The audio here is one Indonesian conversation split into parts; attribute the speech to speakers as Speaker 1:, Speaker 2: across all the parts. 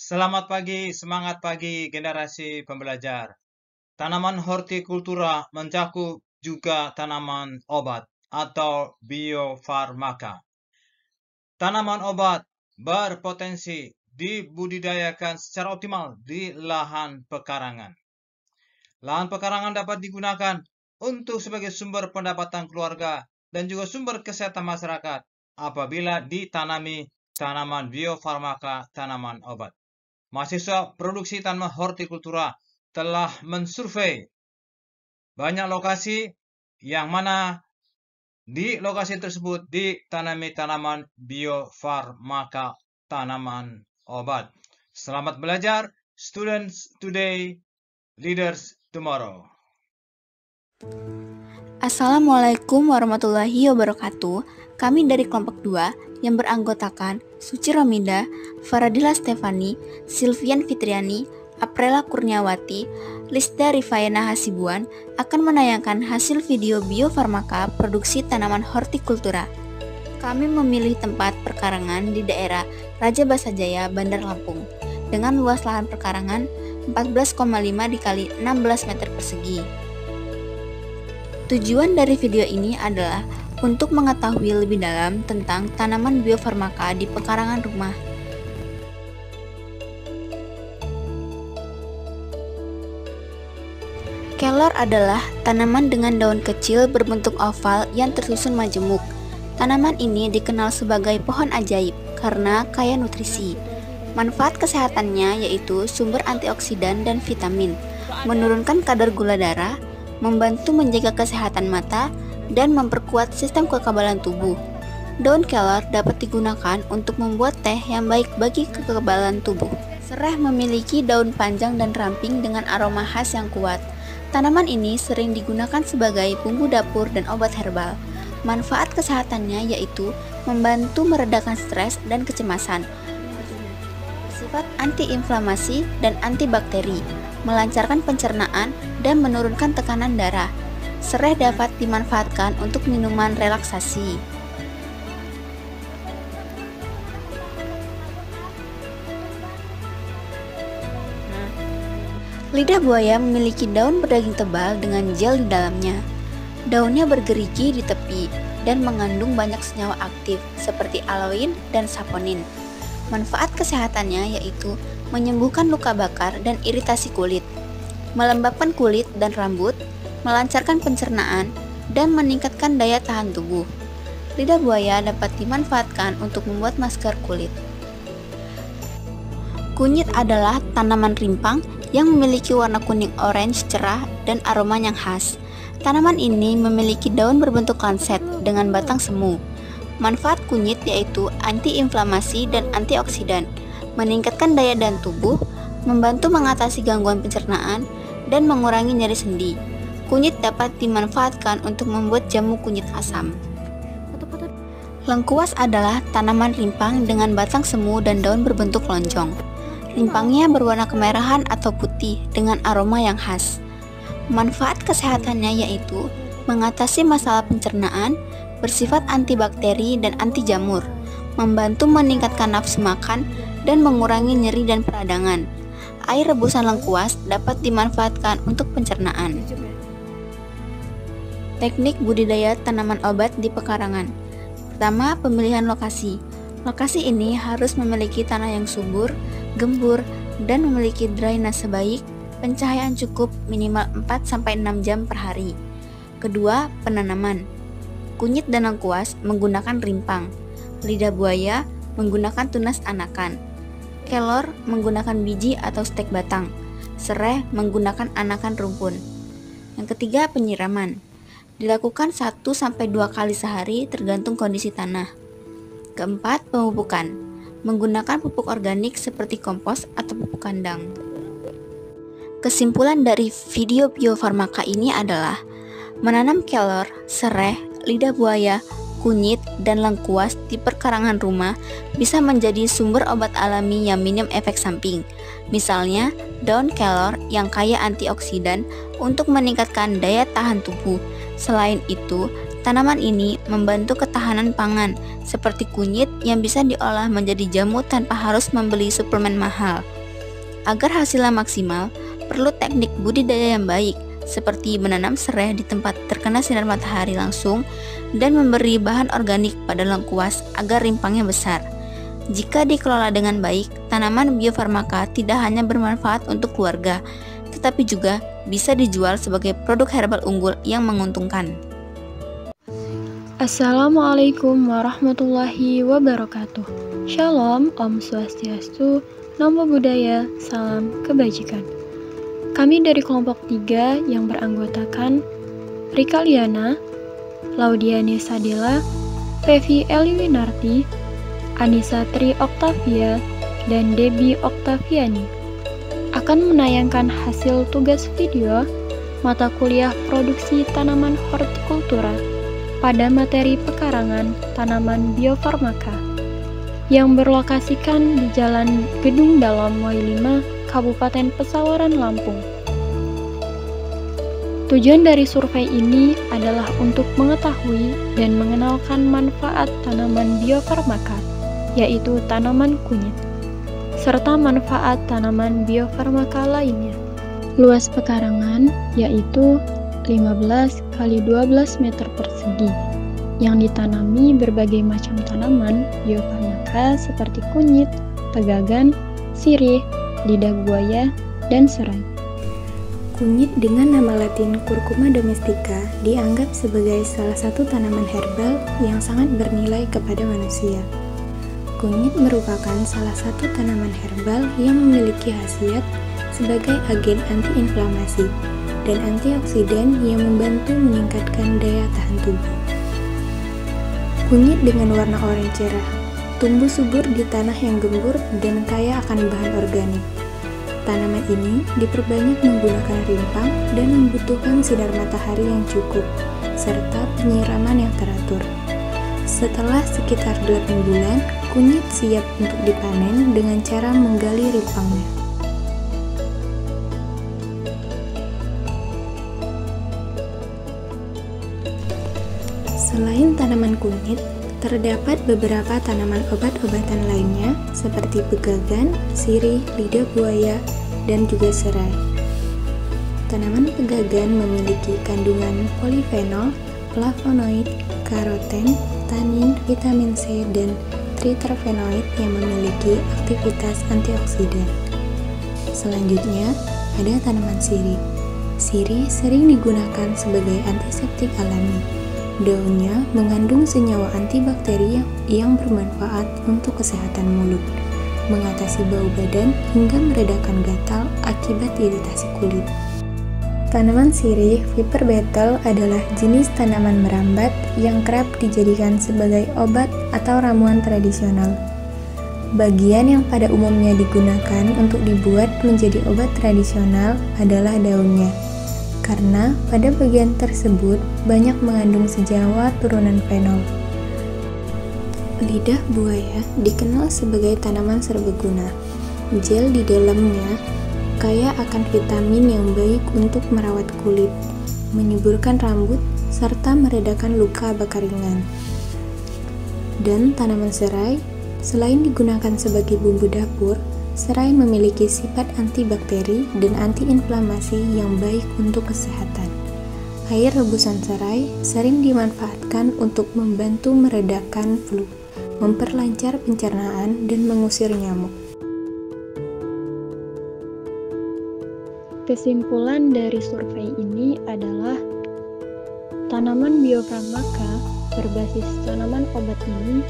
Speaker 1: Selamat pagi, semangat pagi generasi pembelajar. Tanaman hortikultura mencakup juga tanaman obat atau biofarmaka. Tanaman obat berpotensi dibudidayakan secara optimal di lahan pekarangan. Lahan pekarangan dapat digunakan untuk sebagai sumber pendapatan keluarga dan juga sumber kesehatan masyarakat apabila ditanami tanaman biofarmaka, tanaman obat. Mahasiswa produksi tanaman hortikultura telah mensurvei banyak lokasi yang mana di lokasi tersebut ditanami tanaman biofarmaka, tanaman obat. Selamat belajar, students today, leaders tomorrow.
Speaker 2: Assalamualaikum warahmatullahi wabarakatuh. Kami dari kelompok 2 yang beranggotakan Suci Rominda, Faradila Stefani, Silvian Fitriani, Aprela Kurniawati, Lisda Rifayana Hasibuan akan menayangkan hasil video biofarmaka produksi tanaman hortikultura. Kami memilih tempat perkarangan di daerah Raja Basajaya, Bandar Lampung dengan luas lahan perkarangan 14,5 dikali 16 meter persegi. Tujuan dari video ini adalah untuk mengetahui lebih dalam tentang tanaman biofarmaka di pekarangan rumah. Kelor adalah tanaman dengan daun kecil berbentuk oval yang tersusun majemuk. Tanaman ini dikenal sebagai pohon ajaib karena kaya nutrisi. Manfaat kesehatannya yaitu sumber antioksidan dan vitamin, menurunkan kadar gula darah, membantu menjaga kesehatan mata, dan memperkuat sistem kekebalan tubuh. Daun kelor dapat digunakan untuk membuat teh yang baik bagi kekebalan tubuh. Sereh memiliki daun panjang dan ramping dengan aroma khas yang kuat. Tanaman ini sering digunakan sebagai bumbu dapur dan obat herbal. Manfaat kesehatannya yaitu membantu meredakan stres dan kecemasan, bersifat antiinflamasi dan antibakteri, melancarkan pencernaan, dan menurunkan tekanan darah. Sereh dapat dimanfaatkan untuk minuman relaksasi. Lidah buaya memiliki daun berdaging tebal dengan gel di dalamnya. Daunnya bergerigi di tepi dan mengandung banyak senyawa aktif seperti aloin dan saponin. Manfaat kesehatannya yaitu menyembuhkan luka bakar dan iritasi kulit, melembabkan kulit dan rambut, melancarkan pencernaan, dan meningkatkan daya tahan tubuh. Lidah buaya dapat dimanfaatkan untuk membuat masker kulit. Kunyit adalah tanaman rimpang yang memiliki warna kuning orange cerah dan aroma yang khas. Tanaman ini memiliki daun berbentuk lancet dengan batang semu. Manfaat kunyit yaitu antiinflamasi dan antioksidan, meningkatkan daya tahan tubuh, membantu mengatasi gangguan pencernaan, dan mengurangi nyeri sendi. Kunyit dapat dimanfaatkan untuk membuat jamu kunyit asam. Lengkuas adalah tanaman rimpang dengan batang semu dan daun berbentuk lonjong. Rimpangnya berwarna kemerahan atau putih dengan aroma yang khas. Manfaat kesehatannya yaitu mengatasi masalah pencernaan, bersifat antibakteri dan anti jamur, membantu meningkatkan nafsu makan, dan mengurangi nyeri dan peradangan. Air rebusan lengkuas dapat dimanfaatkan untuk pencernaan. Teknik budidaya tanaman obat di pekarangan. Pertama, pemilihan lokasi. Lokasi ini harus memiliki tanah yang subur, gembur, dan memiliki drainase baik, pencahayaan cukup minimal 4-6 jam per hari. Kedua, penanaman. Kunyit dan lengkuas menggunakan rimpang. Lidah buaya menggunakan tunas anakan. Kelor menggunakan biji atau stek batang. Sereh menggunakan anakan rumpun. Yang ketiga, penyiraman. Dilakukan 1-2 kali sehari tergantung kondisi tanah. Keempat, pemupukan. Menggunakan pupuk organik seperti kompos atau pupuk kandang. Kesimpulan dari video biofarmaka ini adalah menanam kelor, sereh, lidah buaya, kunyit, dan lengkuas di perkarangan rumah bisa menjadi sumber obat alami yang minim efek samping. Misalnya, daun kelor yang kaya antioksidan untuk meningkatkan daya tahan tubuh. Selain itu, tanaman ini membantu ketahanan pangan seperti kunyit yang bisa diolah menjadi jamu tanpa harus membeli suplemen mahal. Agar hasilnya maksimal, perlu teknik budidaya yang baik, seperti menanam serai di tempat terkena sinar matahari langsung dan memberi bahan organik pada lengkuas agar rimpangnya besar. Jika dikelola dengan baik, tanaman biofarmaka tidak hanya bermanfaat untuk keluarga, tetapi juga bisa dijual sebagai produk herbal unggul yang menguntungkan.
Speaker 3: Assalamualaikum warahmatullahi wabarakatuh. Shalom, Om Swastiastu, Namo Buddhaya, salam kebajikan. Kami dari kelompok 3 yang beranggotakan Rika Liana, Laudiane Sadela, Pevi Eliwinarti, Anissa Tri Oktavia, dan Debbie Oktaviani akan menayangkan hasil tugas video mata kuliah produksi tanaman hortikultura pada materi pekarangan tanaman biofarmaka yang berlokasikan di Jalan Gedung Dalam Wai 5, Kabupaten Pesawaran, Lampung. Tujuan dari survei ini adalah untuk mengetahui dan mengenalkan manfaat tanaman biofarmaka, yaitu tanaman kunyit, serta manfaat tanaman biofarmaka lainnya. Luas pekarangan yaitu 15 x 12 meter persegi, yang ditanami berbagai macam tanaman biofarmaka seperti kunyit, pegagan, sirih, lidah buaya, dan serai.
Speaker 4: Kunyit dengan nama latin Curcuma domestica dianggap sebagai salah satu tanaman herbal yang sangat bernilai kepada manusia. Kunyit merupakan salah satu tanaman herbal yang memiliki khasiat sebagai agen antiinflamasi dan antioksidan yang membantu meningkatkan daya tahan tubuh. Kunyit dengan warna oranye cerah, tumbuh subur di tanah yang gembur dan kaya akan bahan organik. Tanaman ini diperbanyak menggunakan rimpang dan membutuhkan sinar matahari yang cukup, serta penyiraman yang teratur. Setelah sekitar 8 bulan, kunyit siap untuk dipanen dengan cara menggali rimpangnya. Selain tanaman kunyit, terdapat beberapa tanaman obat-obatan lainnya seperti pegagan, sirih, lidah buaya, dan juga serai. Tanaman pegagan memiliki kandungan polifenol, flavonoid, karoten, tanin, vitamin C, dan triterpenoid yang memiliki aktivitas antioksidan. Selanjutnya, ada tanaman sirih. Sirih sering digunakan sebagai antiseptik alami. Daunnya mengandung senyawa antibakteri yang bermanfaat untuk kesehatan mulut, mengatasi bau badan, hingga meredakan gatal akibat iritasi kulit. Tanaman sirih Viper betel adalah jenis tanaman merambat yang kerap dijadikan sebagai obat atau ramuan tradisional. Bagian yang pada umumnya digunakan untuk dibuat menjadi obat tradisional adalah daunnya, karena pada bagian tersebut banyak mengandung senyawa turunan fenol. Lidah buaya dikenal sebagai tanaman serbaguna. Gel di dalamnya kaya akan vitamin yang baik untuk merawat kulit, menyuburkan rambut, serta meredakan luka bakar ringan. Dan tanaman serai, selain digunakan sebagai bumbu dapur, serai memiliki sifat antibakteri dan antiinflamasi yang baik untuk kesehatan. Air rebusan serai sering dimanfaatkan untuk membantu meredakan flu, memperlancar pencernaan, dan mengusir nyamuk.
Speaker 3: Kesimpulan dari survei ini adalah tanaman biofarmaka berbasis tanaman obat ini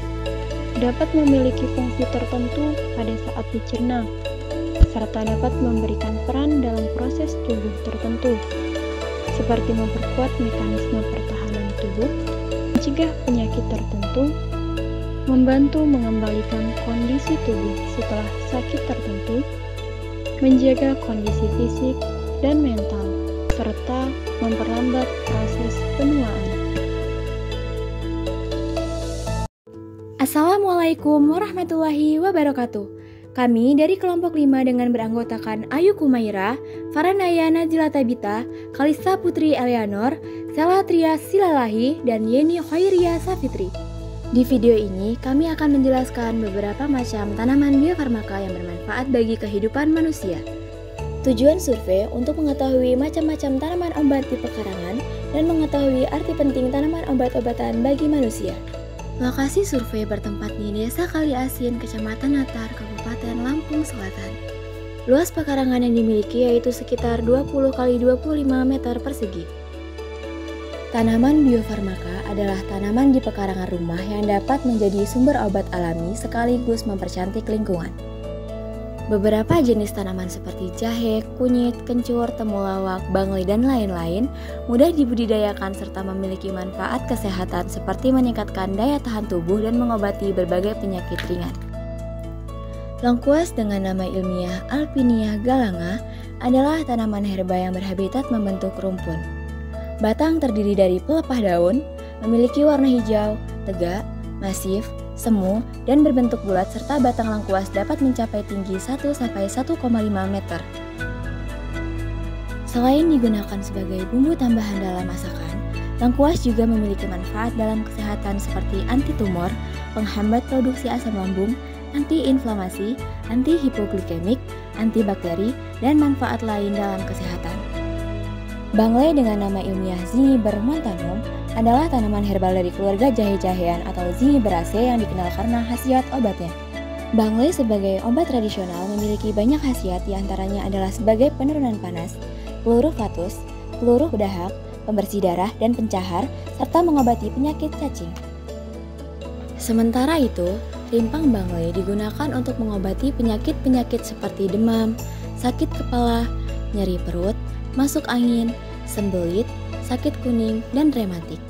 Speaker 3: dapat memiliki fungsi tertentu pada saat dicerna, serta dapat memberikan peran dalam proses tubuh tertentu, seperti memperkuat mekanisme pertahanan tubuh, mencegah penyakit tertentu, membantu mengembalikan kondisi tubuh setelah sakit tertentu, menjaga kondisi fisik dan mental, serta memperlambat proses penuaan.
Speaker 5: Assalamualaikum warahmatullahi wabarakatuh. Kami dari kelompok 5 dengan beranggotakan Ayu Kumaira, Faranaya Najila Tabita, Kalista Putri Eleanor, Salatria Silalahi, dan Yeni Khairia Safitri. Di video ini, kami akan menjelaskan beberapa macam tanaman biofarmaka yang bermanfaat bagi kehidupan manusia. Tujuan survei untuk mengetahui macam-macam tanaman obat di pekarangan dan mengetahui arti penting tanaman obat-obatan bagi manusia.
Speaker 2: Lokasi survei bertempat di Desa Kali Asin, Kecamatan Natar, Kabupaten Lampung Selatan. Luas pekarangan yang dimiliki yaitu sekitar 20 x 25 meter persegi. Tanaman biofarmaka adalah tanaman di pekarangan rumah yang dapat menjadi sumber obat alami sekaligus mempercantik lingkungan. Beberapa jenis tanaman seperti jahe, kunyit, kencur, temulawak, bangli, dan lain-lain mudah dibudidayakan serta memiliki manfaat kesehatan seperti meningkatkan daya tahan tubuh dan mengobati berbagai penyakit ringan. Lengkuas dengan nama ilmiah Alpinia galanga adalah tanaman herba yang berhabitat membentuk rumpun. Batang terdiri dari pelepah daun, memiliki warna hijau, tegak, masif, semu, dan berbentuk bulat serta batang lengkuas dapat mencapai tinggi 1-1,5 meter. Selain digunakan sebagai bumbu tambahan dalam masakan, lengkuas juga memiliki manfaat dalam kesehatan seperti anti tumor, penghambat produksi asam lambung, anti-inflamasi, anti-hipoglikemik, antibakteri, dan manfaat lain dalam kesehatan. Bangle dengan nama ilmiah Zingiber montanum adalah tanaman herbal dari keluarga jahe-jahean atau Zingiberaceae yang dikenal karena khasiat obatnya. Bangle sebagai obat tradisional memiliki banyak khasiat, diantaranya adalah sebagai penurunan panas, peluruh flatus, peluruh dahak, pembersih darah dan pencahar, serta mengobati penyakit cacing. Sementara itu, rimpang bangle digunakan untuk mengobati penyakit-penyakit seperti demam, sakit kepala, nyeri perut, masuk angin, sembelit, sakit kuning, dan rematik.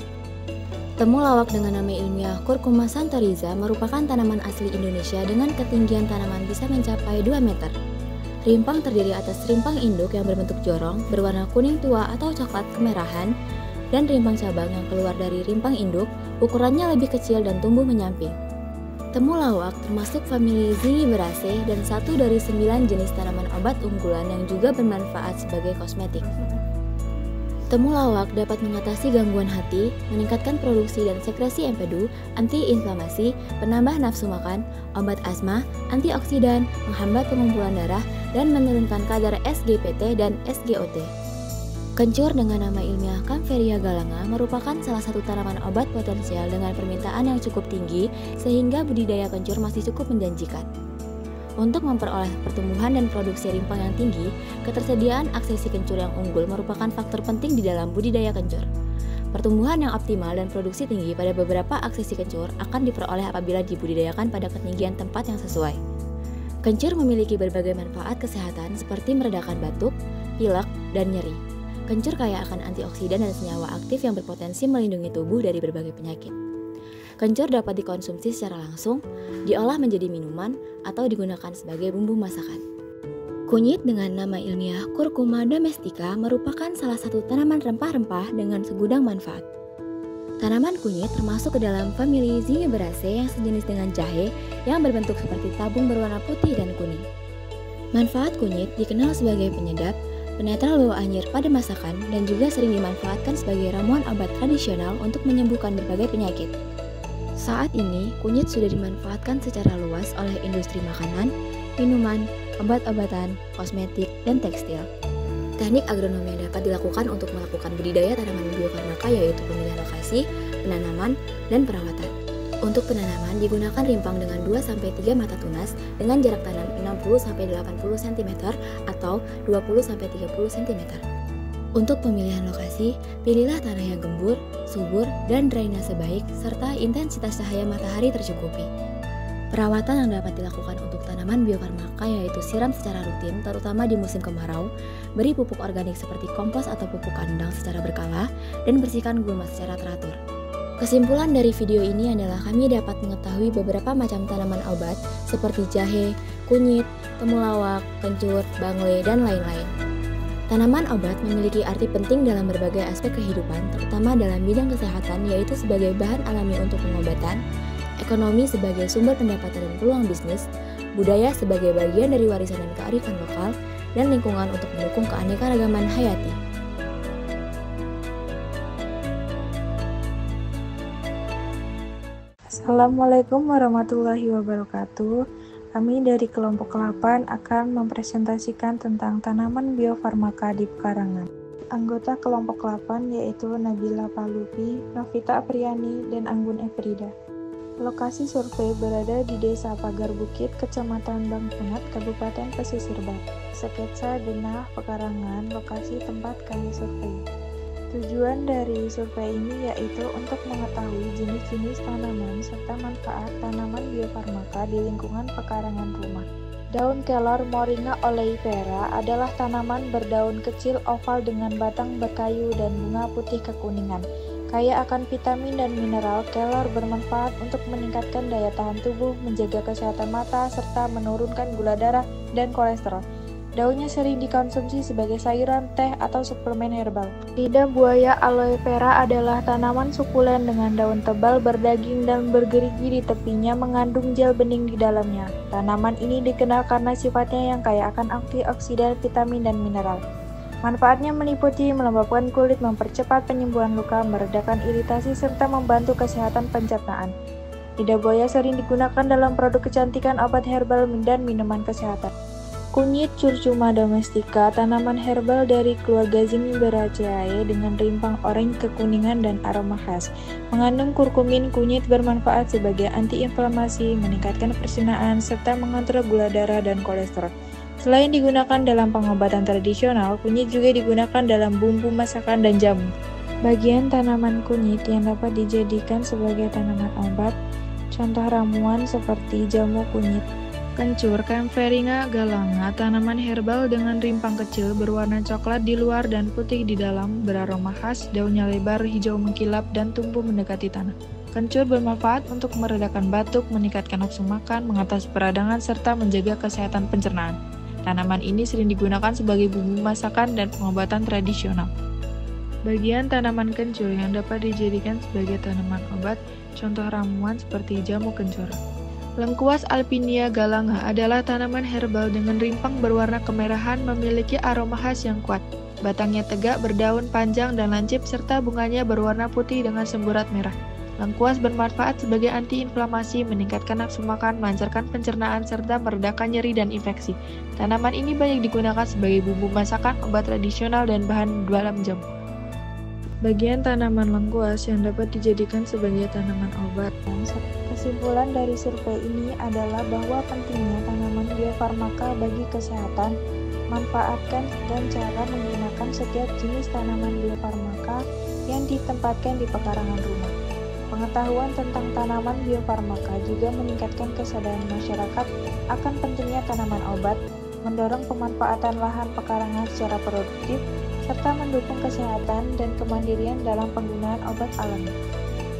Speaker 2: Temulawak dengan nama ilmiah Curcuma santoriza merupakan tanaman asli Indonesia dengan ketinggian tanaman bisa mencapai 2 meter. Rimpang terdiri atas rimpang induk yang berbentuk jorong, berwarna kuning tua atau coklat kemerahan, dan rimpang cabang yang keluar dari rimpang induk, ukurannya lebih kecil dan tumbuh menyamping. Temulawak termasuk famili Zingiberaceae dan satu dari 9 jenis tanaman obat unggulan yang juga bermanfaat sebagai kosmetik. Temulawak dapat mengatasi gangguan hati, meningkatkan produksi dan sekresi empedu, anti-inflamasi, penambah nafsu makan, obat asma, antioksidan, menghambat pengumpulan darah, dan menurunkan kadar SGPT dan SGOT. Kencur dengan nama ilmiah Kampferia galanga merupakan salah satu tanaman obat potensial dengan permintaan yang cukup tinggi sehingga budidaya kencur masih cukup menjanjikan. Untuk memperoleh pertumbuhan dan produksi rimpang yang tinggi, ketersediaan aksesi kencur yang unggul merupakan faktor penting di dalam budidaya kencur. Pertumbuhan yang optimal dan produksi tinggi pada beberapa aksesi kencur akan diperoleh apabila dibudidayakan pada ketinggian tempat yang sesuai. Kencur memiliki berbagai manfaat kesehatan seperti meredakan batuk, pilek, dan nyeri. Kencur kaya akan antioksidan dan senyawa aktif yang berpotensi melindungi tubuh dari berbagai penyakit. Kencur dapat dikonsumsi secara langsung, diolah menjadi minuman, atau digunakan sebagai bumbu masakan. Kunyit dengan nama ilmiah Curcuma domestica merupakan salah satu tanaman rempah-rempah dengan segudang manfaat. Tanaman kunyit termasuk ke dalam famili Zingiberaceae yang sejenis dengan jahe yang berbentuk seperti tabung berwarna putih dan kuning. Manfaat kunyit dikenal sebagai penyedap, penetral bau anyir pada masakan, dan juga sering dimanfaatkan sebagai ramuan obat tradisional untuk menyembuhkan berbagai penyakit. Saat ini, kunyit sudah dimanfaatkan secara luas oleh industri makanan, minuman, obat-obatan, kosmetik, dan tekstil. Teknik agronomi yang dapat dilakukan untuk melakukan budidaya tanaman biofarmaka yaitu pemilihan lokasi, penanaman, dan perawatan. Untuk penanaman digunakan rimpang dengan 2-3 mata tunas dengan jarak tanam 60-80 cm atau 20-30 cm. Untuk pemilihan lokasi, pilihlah tanah yang gembur, subur, dan drainase baik, serta intensitas cahaya matahari tercukupi. Perawatan yang dapat dilakukan untuk tanaman biofarmaka yaitu siram secara rutin, terutama di musim kemarau, beri pupuk organik seperti kompos atau pupuk kandang secara berkala, dan bersihkan gulma secara teratur. Kesimpulan dari video ini adalah kami dapat mengetahui beberapa macam tanaman obat seperti jahe, kunyit, temulawak, kencur, bangle, dan lain-lain. Tanaman obat memiliki arti penting dalam berbagai aspek kehidupan, terutama dalam bidang kesehatan yaitu sebagai bahan alami untuk pengobatan, ekonomi sebagai sumber pendapatan dan peluang bisnis, budaya sebagai bagian dari warisan dan kearifan lokal, dan lingkungan untuk mendukung keanekaragaman hayati.
Speaker 6: Assalamualaikum warahmatullahi wabarakatuh.
Speaker 4: Kami dari kelompok 8 akan mempresentasikan tentang tanaman biofarmaka di pekarangan. Anggota kelompok 8 yaitu Nabila Palupi, Novita Apriani, dan Anggun Efrida. Lokasi survei berada di Desa Pagar Bukit, Kecamatan Bangpunat, Kabupaten Pesisir Barat. Sketsa denah pekarangan lokasi tempat kami survei. Tujuan dari survei ini yaitu untuk mengetahui jenis-jenis tanaman serta manfaat tanaman biofarmaka di lingkungan pekarangan rumah. Daun kelor Moringa oleifera adalah tanaman berdaun kecil oval dengan batang berkayu dan bunga putih kekuningan. Kaya akan vitamin dan mineral, kelor bermanfaat untuk meningkatkan daya tahan tubuh, menjaga kesehatan mata, serta menurunkan gula darah dan kolesterol. Daunnya sering dikonsumsi sebagai sayuran, teh, atau suplemen herbal. Lidah buaya aloe vera adalah tanaman sukulen dengan daun tebal, berdaging, dan bergerigi di tepinya mengandung gel bening di dalamnya. Tanaman ini dikenal karena sifatnya yang kaya akan antioksidan, vitamin, dan mineral. Manfaatnya meliputi melembabkan kulit, mempercepat penyembuhan luka, meredakan iritasi, serta membantu kesehatan pencernaan. Lidah buaya sering digunakan dalam produk kecantikan, obat herbal, dan minuman kesehatan. Kunyit Curcuma domestica, tanaman herbal dari keluarga Zingiberaceae dengan rimpang oranye kekuningan dan aroma khas. Mengandung kurkumin, kunyit bermanfaat sebagai antiinflamasi, meningkatkan pencernaan, serta mengontrol gula darah dan kolesterol. Selain digunakan dalam pengobatan tradisional, kunyit juga digunakan dalam bumbu masakan dan jamu. Bagian tanaman kunyit yang dapat dijadikan sebagai tanaman obat, contoh ramuan seperti jamu kunyit. Kencur Kaempferinga galanga, tanaman herbal dengan rimpang kecil berwarna coklat di luar dan putih di dalam, beraroma khas, daunnya lebar, hijau mengkilap, dan tumbuh mendekati tanah. Kencur bermanfaat untuk meredakan batuk, meningkatkan nafsu makan, mengatasi peradangan, serta menjaga kesehatan pencernaan. Tanaman ini sering digunakan sebagai bumbu masakan dan pengobatan tradisional. Bagian tanaman kencur yang dapat dijadikan sebagai tanaman obat, contoh ramuan seperti jamu kencur. Lengkuas Alpinia galanga adalah tanaman herbal dengan rimpang berwarna kemerahan, memiliki aroma khas yang kuat. Batangnya tegak, berdaun panjang dan lancip, serta bunganya berwarna putih dengan semburat merah. Lengkuas bermanfaat sebagai antiinflamasi, meningkatkan nafsu makan, melancarkan pencernaan, serta meredakan nyeri dan infeksi. Tanaman ini banyak digunakan sebagai bumbu masakan, obat tradisional, dan bahan dalam jamu. Bagian tanaman lengkuas yang dapat dijadikan sebagai tanaman obat. Kesimpulan dari survei ini adalah bahwa pentingnya tanaman biofarmaka bagi kesehatan, manfaatkan dan cara menggunakan setiap jenis tanaman biofarmaka yang ditempatkan di pekarangan rumah. Pengetahuan tentang tanaman biofarmaka juga meningkatkan kesadaran masyarakat akan pentingnya tanaman obat, mendorong pemanfaatan lahan pekarangan secara produktif, serta mendukung kesehatan dan kemandirian dalam penggunaan obat alami.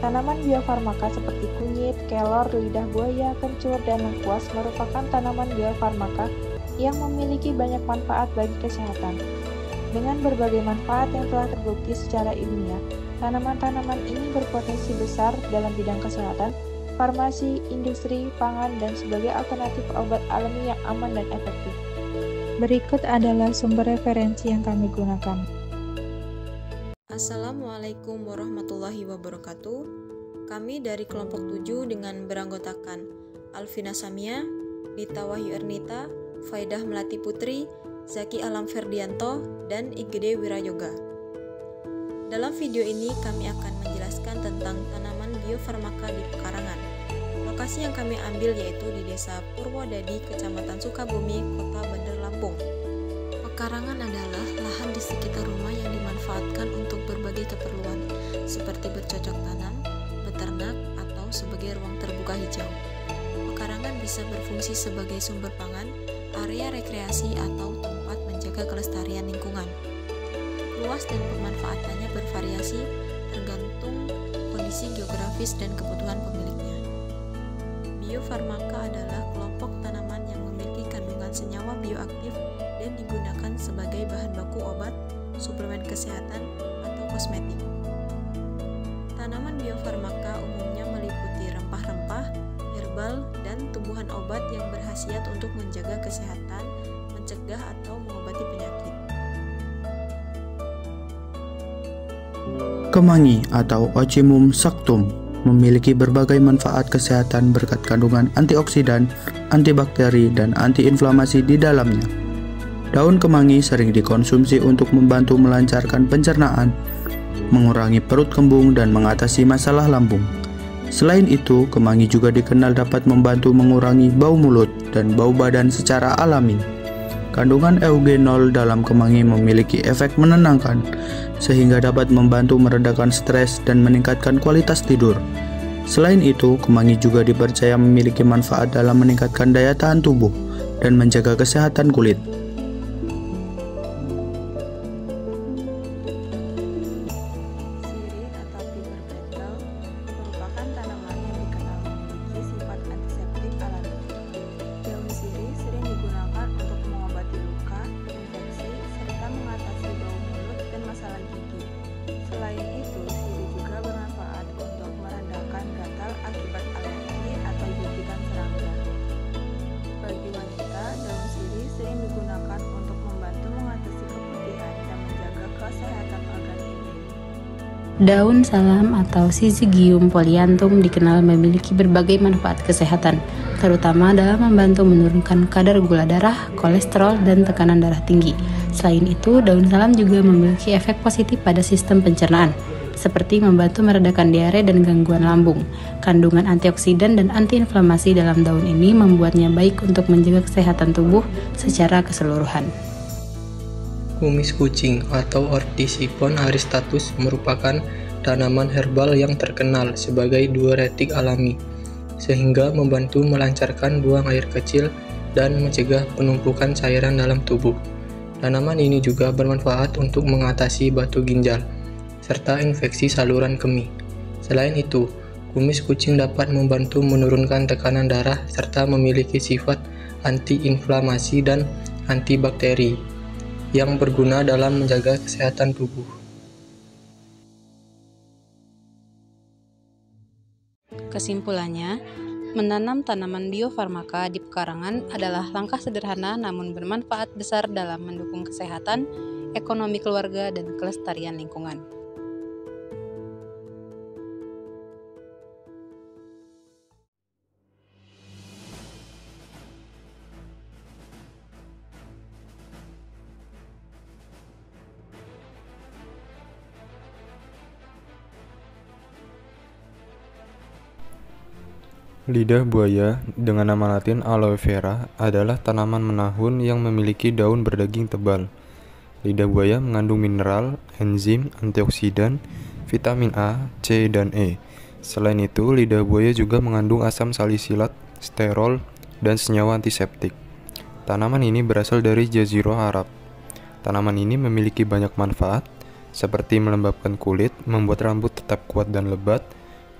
Speaker 4: Tanaman biofarmaka seperti kunyit, kelor, lidah buaya, kencur, dan lengkuas merupakan tanaman biofarmaka yang memiliki banyak manfaat bagi kesehatan. Dengan berbagai manfaat yang telah terbukti secara ilmiah, tanaman-tanaman ini berpotensi besar dalam bidang kesehatan, farmasi, industri, pangan, dan sebagai alternatif obat alami yang aman dan efektif. Berikut adalah sumber referensi yang kami gunakan.
Speaker 6: Assalamualaikum warahmatullahi wabarakatuh. Kami dari kelompok 7 dengan beranggotakan Alvina Samia, Dita Wahyu Ernita, Faidah Melati Putri, Zaki Alam Ferdianto, dan Igede Wirayoga. Dalam video ini kami akan menjelaskan tentang tanaman biofarmaka di pekarangan. Lokasi yang kami ambil yaitu di Desa Purwodadi, Kecamatan Sukabumi, Kota Bandar Lampung. Pekarangan adalah lahan di sekitar rumah yang dimanfaatkan untuk berbagai keperluan, seperti bercocok tanam, beternak, atau sebagai ruang terbuka hijau. Pekarangan bisa berfungsi sebagai sumber pangan, area rekreasi, atau tempat menjaga kelestarian lingkungan. Luas dan pemanfaatannya bervariasi, tergantung kondisi geografis dan kebutuhan pemiliknya. Biofarmaka adalah kelompok tanaman yang memiliki kandungan senyawa bioaktif dan digunakan sebagai bahan baku obat, suplemen kesehatan, atau kosmetik. Tanaman biofarmaka umumnya meliputi rempah-rempah, herbal, dan tumbuhan obat yang berkhasiat untuk menjaga kesehatan, mencegah atau mengobati penyakit.
Speaker 7: Kemangi atau Ocimum sanctum memiliki berbagai manfaat kesehatan berkat kandungan antioksidan, antibakteri, dan antiinflamasi di dalamnya. Daun kemangi sering dikonsumsi untuk membantu melancarkan pencernaan, mengurangi perut kembung, dan mengatasi masalah lambung. Selain itu, kemangi juga dikenal dapat membantu mengurangi bau mulut dan bau badan secara alami. Kandungan eugenol dalam kemangi memiliki efek menenangkan, sehingga dapat membantu meredakan stres dan meningkatkan kualitas tidur. Selain itu, kemangi juga dipercaya memiliki manfaat dalam meningkatkan daya tahan tubuh dan menjaga kesehatan kulit.
Speaker 6: Sirih atau fiber betel merupakan tanaman yang dikenal memiliki sifat antiseptik alami. Daun sirih sering digunakan untuk mengobati luka, infeksi, serta mengatasi bau mulut dan masalah gigi. Selain itu, sirih juga bermanfaat untuk meredakan gatal akibat alergi atau gigitan serangga. Bagi wanita, daun sirih sering digunakan untuk membantu mengatasi keputihan dan menjaga kesehatan organ intim.
Speaker 8: Daun salam atau Syzygium polyanthum dikenal memiliki berbagai manfaat kesehatan, terutama dalam membantu menurunkan kadar gula darah, kolesterol, dan tekanan darah tinggi. Selain itu, daun salam juga memiliki efek positif pada sistem pencernaan, seperti membantu meredakan diare dan gangguan lambung. Kandungan antioksidan dan antiinflamasi dalam daun ini membuatnya baik untuk menjaga kesehatan tubuh secara keseluruhan.
Speaker 9: Kumis kucing atau Orthosipon aristatus merupakan tanaman herbal yang terkenal sebagai diuretik alami, sehingga membantu melancarkan buang air kecil dan mencegah penumpukan cairan dalam tubuh. Tanaman ini juga bermanfaat untuk mengatasi batu ginjal, serta infeksi saluran kemih. Selain itu, kumis kucing dapat membantu menurunkan tekanan darah serta memiliki sifat antiinflamasi dan antibakteri yang berguna dalam menjaga kesehatan tubuh.
Speaker 8: Kesimpulannya, menanam tanaman biofarmaka di pekarangan adalah langkah sederhana namun bermanfaat besar dalam mendukung kesehatan, ekonomi keluarga, dan kelestarian lingkungan.
Speaker 10: Lidah buaya, dengan nama latin aloe vera, adalah tanaman menahun yang memiliki daun berdaging tebal. Lidah buaya mengandung mineral, enzim, antioksidan, vitamin A, C, dan E. Selain itu, lidah buaya juga mengandung asam salisilat, sterol, dan senyawa antiseptik. Tanaman ini berasal dari Jazirah Arab. Tanaman ini memiliki banyak manfaat, seperti melembabkan kulit, membuat rambut tetap kuat dan lebat,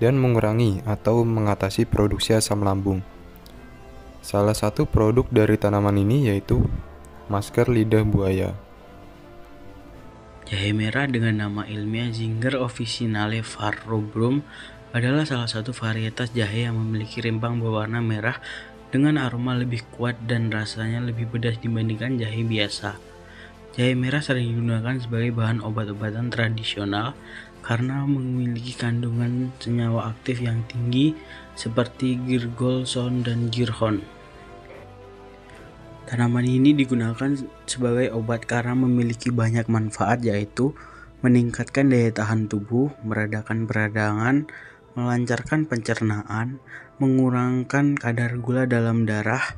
Speaker 10: dan mengurangi atau mengatasi produksi asam lambung. Salah satu produk dari tanaman ini yaitu masker lidah buaya.
Speaker 11: Jahe merah dengan nama ilmiah Zinger officinale var. rubrum adalah salah satu varietas jahe yang memiliki rimbang berwarna merah dengan aroma lebih kuat dan rasanya lebih pedas dibandingkan jahe biasa. Jahe merah sering digunakan sebagai bahan obat-obatan tradisional karena memiliki kandungan senyawa aktif yang tinggi seperti girgolson dan girhon. Tanaman ini digunakan sebagai obat karena memiliki banyak manfaat, yaitu meningkatkan daya tahan tubuh, meredakan peradangan, melancarkan pencernaan, mengurangkan kadar gula dalam darah,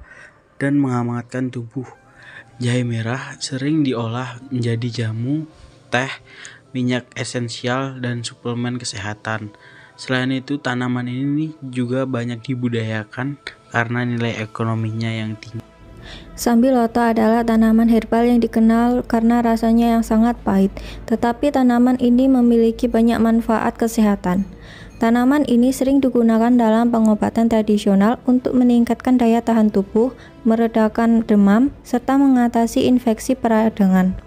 Speaker 11: dan menghangatkan tubuh. Jahe merah sering diolah menjadi jamu, teh, minyak esensial, dan suplemen kesehatan. Selain itu, tanaman ini juga banyak dibudidayakan karena nilai ekonominya yang tinggi.
Speaker 12: Sambiloto adalah tanaman herbal yang dikenal karena rasanya yang sangat pahit, tetapi tanaman ini memiliki banyak manfaat kesehatan. Tanaman ini sering digunakan dalam pengobatan tradisional untuk meningkatkan daya tahan tubuh, meredakan demam, serta mengatasi infeksi peradangan.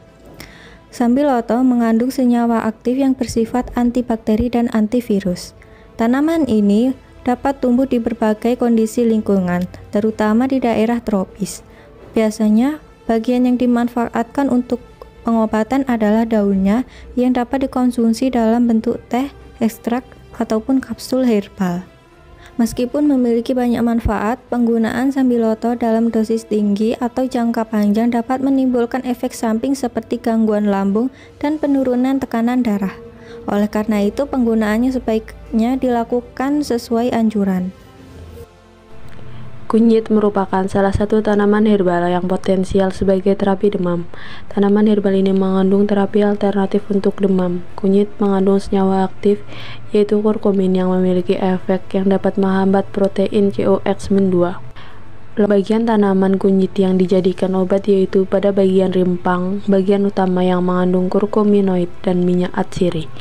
Speaker 12: Sambiloto mengandung senyawa aktif yang bersifat antibakteri dan antivirus. Tanaman ini dapat tumbuh di berbagai kondisi lingkungan, terutama di daerah tropis. Biasanya, bagian yang dimanfaatkan untuk pengobatan adalah daunnya yang dapat dikonsumsi dalam bentuk teh, ekstrak, ataupun kapsul herbal. Meskipun memiliki banyak manfaat, penggunaan sambiloto dalam dosis tinggi atau jangka panjang dapat menimbulkan efek samping seperti gangguan lambung dan penurunan tekanan darah. Oleh karena itu, penggunaannya sebaiknya dilakukan sesuai anjuran.
Speaker 8: Kunyit merupakan salah satu tanaman herbal yang potensial sebagai terapi demam. Tanaman herbal ini mengandung terapi alternatif untuk demam. Kunyit mengandung senyawa aktif, yaitu kurkumin yang memiliki efek yang dapat menghambat protein COX-2. Bagian tanaman kunyit yang dijadikan obat yaitu pada bagian rimpang, bagian utama yang mengandung kurkuminoid dan minyak atsiri,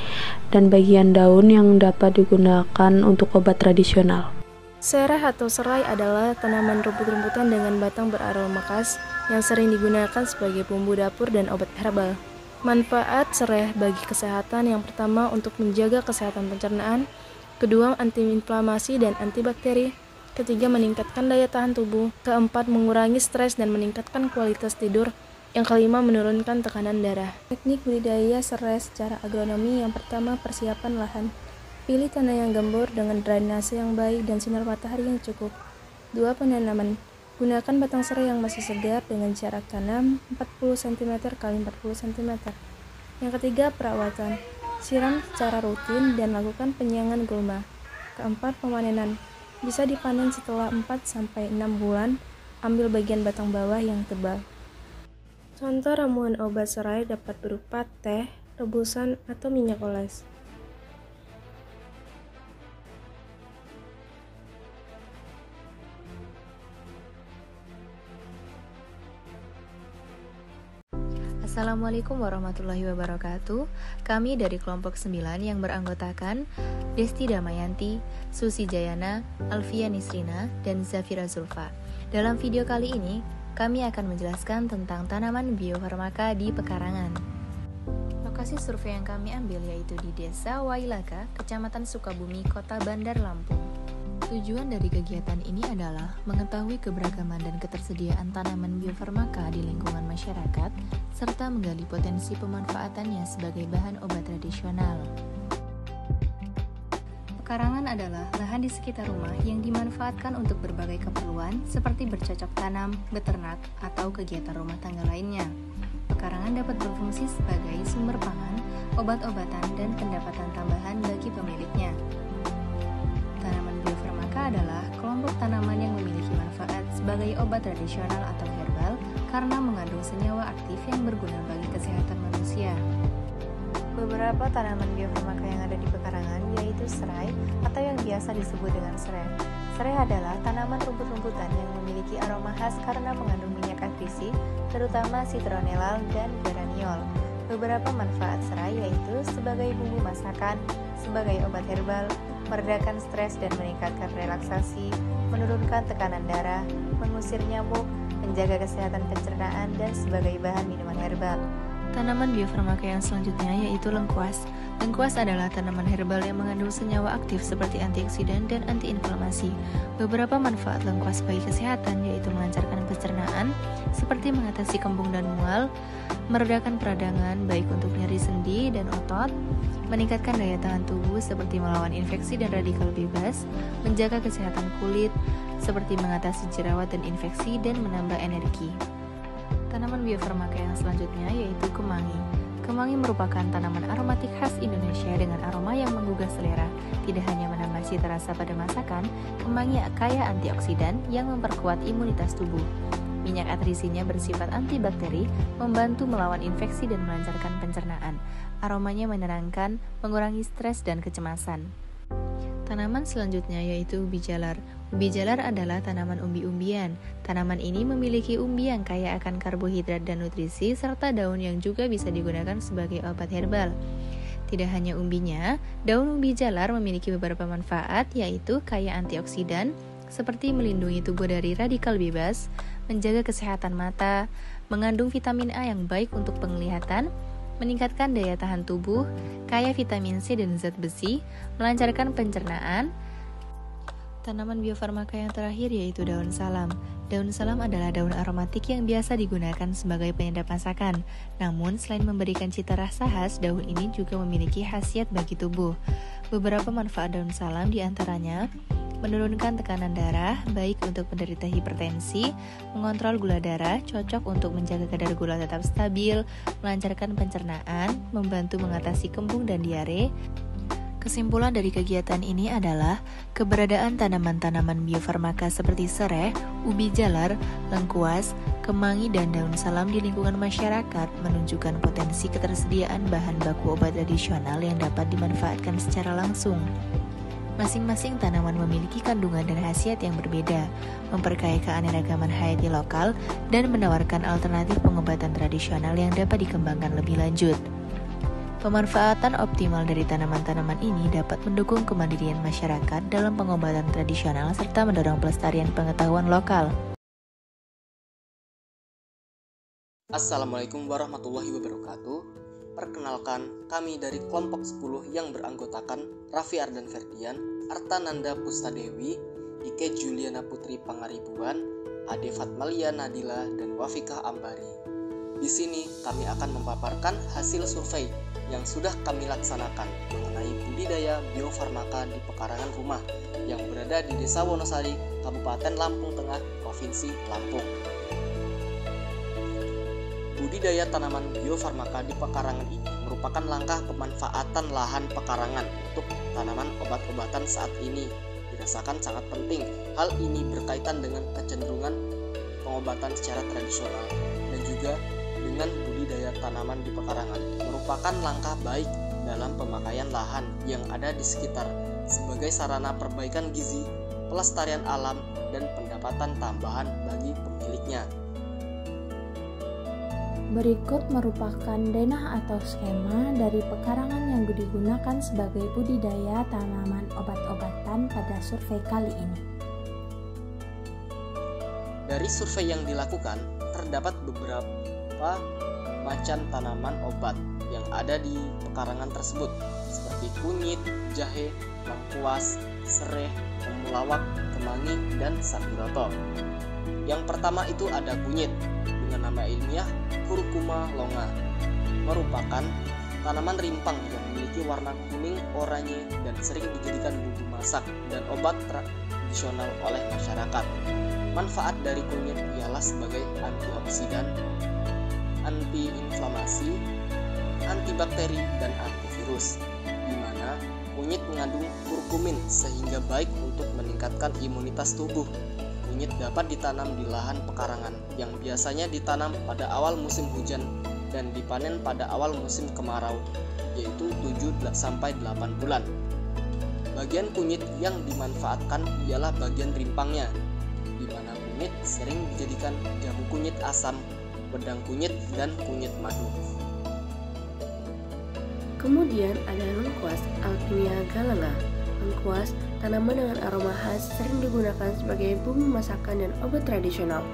Speaker 8: dan bagian daun yang dapat digunakan untuk obat tradisional.
Speaker 5: Sereh atau serai adalah tanaman rumput-rumputan dengan batang beraroma khas yang sering digunakan sebagai bumbu dapur dan obat herbal. Manfaat sereh bagi kesehatan: yang pertama, untuk menjaga kesehatan pencernaan; kedua, antiinflamasi dan antibakteri; ketiga, meningkatkan daya tahan tubuh; keempat, mengurangi stres dan meningkatkan kualitas tidur; yang kelima, menurunkan tekanan darah. Teknik budidaya serai secara agronomi: yang pertama, persiapan lahan. Pilih tanah yang gembur dengan drainase yang baik dan sinar matahari yang cukup. 2. Penanaman. Gunakan batang serai yang masih segar dengan jarak tanam 40 cm x 40 cm. Yang ketiga, perawatan. Siram secara rutin dan lakukan penyiangan gulma. Keempat, pemanenan. Bisa dipanen setelah 4-6 bulan. Ambil bagian batang bawah yang tebal. Contoh ramuan obat serai dapat berupa teh, rebusan, atau minyak oles.
Speaker 13: Assalamualaikum warahmatullahi wabarakatuh. Kami dari kelompok 9 yang beranggotakan Desti Damayanti, Susi Jayana, Alfia Nisrina, dan Zafira Zulfa. Dalam video kali ini, kami akan menjelaskan tentang tanaman biofarmaka di pekarangan. Lokasi survei yang kami ambil yaitu di Desa Wailaka, Kecamatan Sukabumi, Kota Bandar Lampung. Tujuan dari kegiatan ini adalah mengetahui keberagaman dan ketersediaan tanaman biofarmaka di lingkungan masyarakat, serta menggali potensi pemanfaatannya sebagai bahan obat tradisional. Pekarangan adalah lahan di sekitar rumah yang dimanfaatkan untuk berbagai keperluan seperti bercocok tanam, beternak, atau kegiatan rumah tangga lainnya. Pekarangan dapat berfungsi sebagai sumber pangan, obat-obatan, dan pendapatan tambahan bagi pemiliknya. Tanaman biofarmaka adalah kelompok tanaman yang memiliki manfaat sebagai obat tradisional atau herbal karena mengandung senyawa aktif yang berguna bagi kesehatan manusia. Beberapa tanaman biofarmaka yang ada di pekarangan yaitu serai atau yang biasa disebut dengan serai. Serai adalah tanaman rumput-rumputan yang memiliki aroma khas karena mengandung minyak atrisi, terutama citronellal dan geraniol. Beberapa manfaat serai yaitu sebagai bumbu masakan, sebagai obat herbal, meredakan stres dan meningkatkan relaksasi, menurunkan tekanan darah, mengusir nyamuk, menjaga kesehatan pencernaan, dan sebagai bahan minuman herbal. Tanaman biofarmaka yang selanjutnya yaitu lengkuas. Lengkuas adalah tanaman herbal yang mengandung senyawa aktif seperti antioksidan dan antiinflamasi. Beberapa manfaat lengkuas bagi kesehatan yaitu melancarkan pencernaan, seperti mengatasi kembung dan mual, meredakan peradangan baik untuk nyeri sendi dan otot, meningkatkan daya tahan tubuh seperti melawan infeksi dan radikal bebas, menjaga kesehatan kulit seperti mengatasi jerawat dan infeksi, dan menambah energi. Tanaman biofarmaka yang selanjutnya yaitu kemangi. Kemangi merupakan tanaman aromatik khas Indonesia dengan aroma yang menggugah selera. Tidak hanya menambah cita rasa pada masakan, kemangi kaya antioksidan yang memperkuat imunitas tubuh. Minyak atrisinya bersifat antibakteri, membantu melawan infeksi dan melancarkan pencernaan. Aromanya menenangkan, mengurangi stres dan kecemasan. Tanaman selanjutnya yaitu ubi jalar. Ubi jalar adalah tanaman umbi-umbian. Tanaman ini memiliki umbi yang kaya akan karbohidrat dan nutrisi, serta daun yang juga bisa digunakan sebagai obat herbal. Tidak hanya umbinya, daun ubi jalar memiliki beberapa manfaat, yaitu kaya antioksidan, seperti melindungi tubuh dari radikal bebas, menjaga kesehatan mata, mengandung vitamin A yang baik untuk penglihatan, meningkatkan daya tahan tubuh, kaya vitamin C dan zat besi, melancarkan pencernaan. Tanaman biofarmaka yang terakhir yaitu daun salam. Daun salam adalah daun aromatik yang biasa digunakan sebagai penyedap masakan. Namun, selain memberikan cita rasa khas, daun ini juga memiliki khasiat bagi tubuh. Beberapa manfaat daun salam diantaranya menurunkan tekanan darah, baik untuk penderita hipertensi, mengontrol gula darah, cocok untuk menjaga kadar gula tetap stabil, melancarkan pencernaan, membantu mengatasi kembung dan diare. Kesimpulan dari kegiatan ini adalah keberadaan tanaman-tanaman biofarmaka seperti sereh, ubi jalar, lengkuas, kemangi, dan daun salam di lingkungan masyarakat menunjukkan potensi ketersediaan bahan baku obat tradisional yang dapat dimanfaatkan secara langsung. Masing-masing tanaman memiliki kandungan dan khasiat yang berbeda, memperkaya keanekaragaman hayati lokal, dan menawarkan alternatif pengobatan tradisional yang dapat dikembangkan lebih lanjut. Pemanfaatan optimal dari tanaman-tanaman ini dapat mendukung kemandirian masyarakat dalam pengobatan tradisional serta mendorong pelestarian pengetahuan lokal.
Speaker 14: Assalamualaikum warahmatullahi wabarakatuh. Perkenalkan, kami dari kelompok 10 yang beranggotakan Raffi Ardan Ferdian, Artananda Pustadewi, Ike Juliana Putri Pangaribuan, Ade Fatmalia Nadila, dan Wafikah Ambari. Di sini kami akan memaparkan hasil survei yang sudah kami laksanakan mengenai budidaya biofarmaka di pekarangan rumah yang berada di Desa Wonosari, Kabupaten Lampung Tengah, Provinsi Lampung. Budidaya tanaman biofarmaka di pekarangan ini merupakan langkah pemanfaatan lahan pekarangan untuk tanaman obat-obatan saat ini dirasakan sangat penting. Hal ini berkaitan dengan kecenderungan pengobatan secara tradisional dan juga dengan budidaya tanaman di pekarangan merupakan langkah baik dalam pemakaian lahan yang ada di sekitar sebagai sarana perbaikan gizi, pelestarian alam, dan pendapatan tambahan bagi pemiliknya.
Speaker 15: Berikut merupakan denah atau skema dari pekarangan yang digunakan sebagai budidaya tanaman obat-obatan pada survei kali ini.
Speaker 14: Dari survei yang dilakukan, terdapat beberapa macam tanaman obat yang ada di pekarangan tersebut seperti kunyit, jahe, lengkuas, sereh, temulawak, kemangi, dan sapiroto. Yang pertama itu ada kunyit dengan nama ilmiah Curcuma longa, merupakan tanaman rimpang yang memiliki warna kuning oranye dan sering dijadikan bumbu masak dan obat tradisional oleh masyarakat. Manfaat dari kunyit ialah sebagai antioksidan, anti-inflamasi, antibakteri, dan antivirus, di mana kunyit mengandung kurkumin sehingga baik untuk meningkatkan imunitas tubuh. Kunyit dapat ditanam di lahan pekarangan yang biasanya ditanam pada awal musim hujan dan dipanen pada awal musim kemarau, yaitu 7-8 bulan. Bagian kunyit yang dimanfaatkan ialah bagian rimpangnya, di mana kunyit sering dijadikan jamu kunyit asam, wedang kunyit, dan kunyit madu.
Speaker 16: Kemudian ada lengkuas Alpinia galanga. Lengkuas, tanaman dengan aroma khas, sering digunakan sebagai bumbu masakan dan obat tradisional.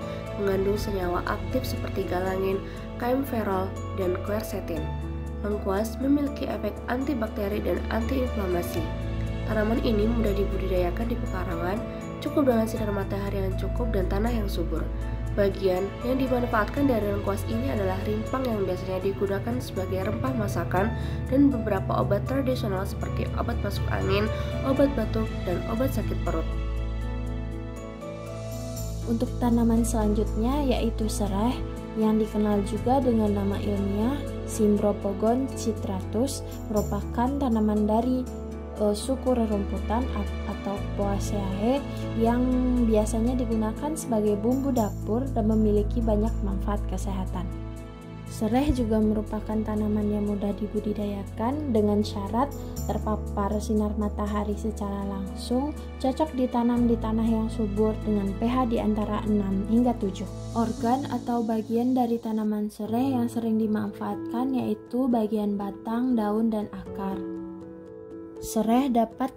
Speaker 16: Mengandung senyawa aktif seperti galangin, kaempferol, dan quercetin. Lengkuas memiliki efek antibakteri dan antiinflamasi. Tanaman ini mudah dibudidayakan di pekarangan, cukup dengan sinar matahari yang cukup dan tanah yang subur. Bagian yang dimanfaatkan dari lengkuas ini adalah rimpang yang biasanya digunakan sebagai rempah masakan dan beberapa obat tradisional seperti obat masuk angin, obat batuk, dan obat sakit perut.
Speaker 15: Untuk tanaman selanjutnya yaitu sereh yang dikenal juga dengan nama ilmiah Cimbropogon citratus, merupakan tanaman dari suku rerumputan atau Poaceae yang biasanya digunakan sebagai bumbu dapur dan memiliki banyak manfaat kesehatan. Sereh juga merupakan tanaman yang mudah dibudidayakan dengan syarat terpapar sinar matahari secara langsung, cocok ditanam di tanah yang subur dengan pH di antara 6 hingga 7. Organ atau bagian dari tanaman sereh yang sering dimanfaatkan yaitu bagian batang, daun, dan akar. Sereh dapat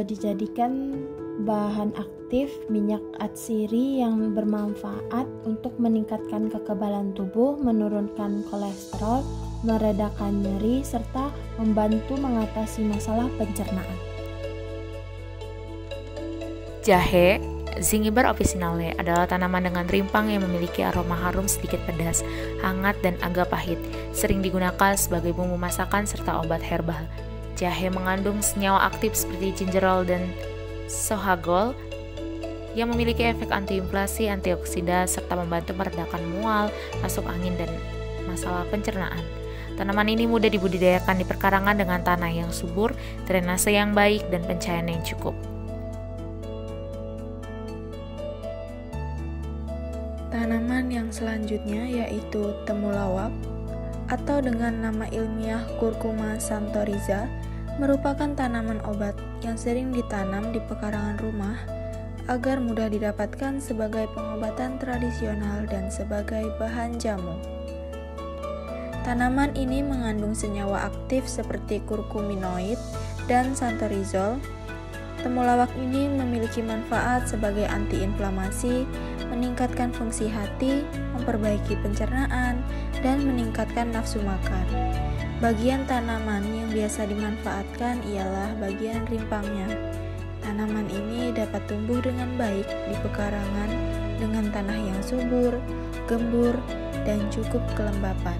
Speaker 15: dijadikan bahan aktif minyak atsiri yang bermanfaat untuk meningkatkan kekebalan tubuh, menurunkan kolesterol, meredakan nyeri, serta membantu mengatasi masalah pencernaan.
Speaker 17: Jahe Zingiber officinale adalah tanaman dengan rimpang yang memiliki aroma harum sedikit pedas, hangat, dan agak pahit. Sering digunakan sebagai bumbu masakan serta obat herbal. Jahe mengandung senyawa aktif seperti gingerol dan sohagol yang memiliki efek antiinflamasi, antioksida, serta membantu meredakan mual, masuk angin, dan masalah pencernaan. Tanaman ini mudah dibudidayakan di perkarangan dengan tanah yang subur, drainase yang baik, dan pencahayaan yang cukup.
Speaker 12: Tanaman yang selanjutnya yaitu temulawak atau dengan nama ilmiah Curcuma santoriza merupakan tanaman obat yang sering ditanam di pekarangan rumah agar mudah didapatkan sebagai pengobatan tradisional dan sebagai bahan jamu. Tanaman ini mengandung senyawa aktif seperti kurkuminoid dan santorizol. Temulawak ini memiliki manfaat sebagai antiinflamasi, meningkatkan fungsi hati, memperbaiki pencernaan, dan meningkatkan nafsu makan. Bagian tanaman yang biasa dimanfaatkan ialah bagian rimpangnya. Tanaman ini dapat tumbuh dengan baik di pekarangan dengan tanah yang subur, gembur, dan cukup kelembapan.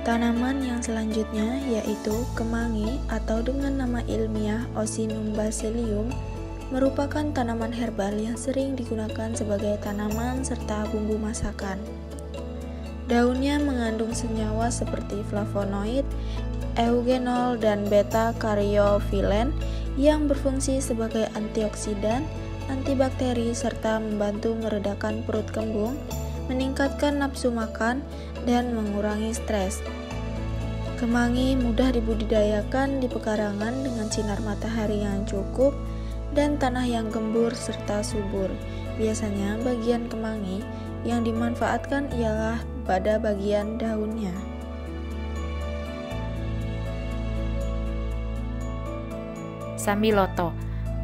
Speaker 12: Tanaman yang selanjutnya yaitu kemangi atau dengan nama ilmiah Ocynum basilium merupakan tanaman herbal yang sering digunakan sebagai tanaman serta bumbu masakan. Daunnya mengandung senyawa seperti flavonoid, eugenol, dan beta-karyophyllene yang berfungsi sebagai antioksidan, antibakteri, serta membantu meredakan perut kembung, meningkatkan nafsu makan, dan mengurangi stres. Kemangi mudah dibudidayakan di pekarangan dengan sinar matahari yang cukup dan tanah yang gembur serta subur. Biasanya bagian kemangi yang dimanfaatkan ialah pada bagian daunnya.
Speaker 17: Sambiloto,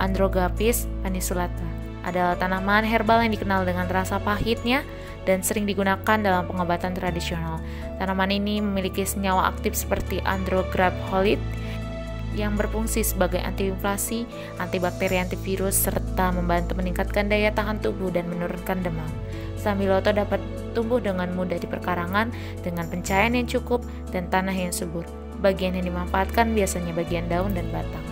Speaker 17: Androgaphis paniculata, adalah tanaman herbal yang dikenal dengan rasa pahitnya dan sering digunakan dalam pengobatan tradisional. Tanaman ini memiliki senyawa aktif seperti andrographolid yang berfungsi sebagai antiinflamasi, antibakteri, antivirus, serta membantu meningkatkan daya tahan tubuh dan menurunkan demam. Sambiloto dapat tumbuh dengan mudah di perkarangan dengan pencahayaan yang cukup dan tanah yang subur. Bagian yang dimanfaatkan biasanya bagian daun dan batang.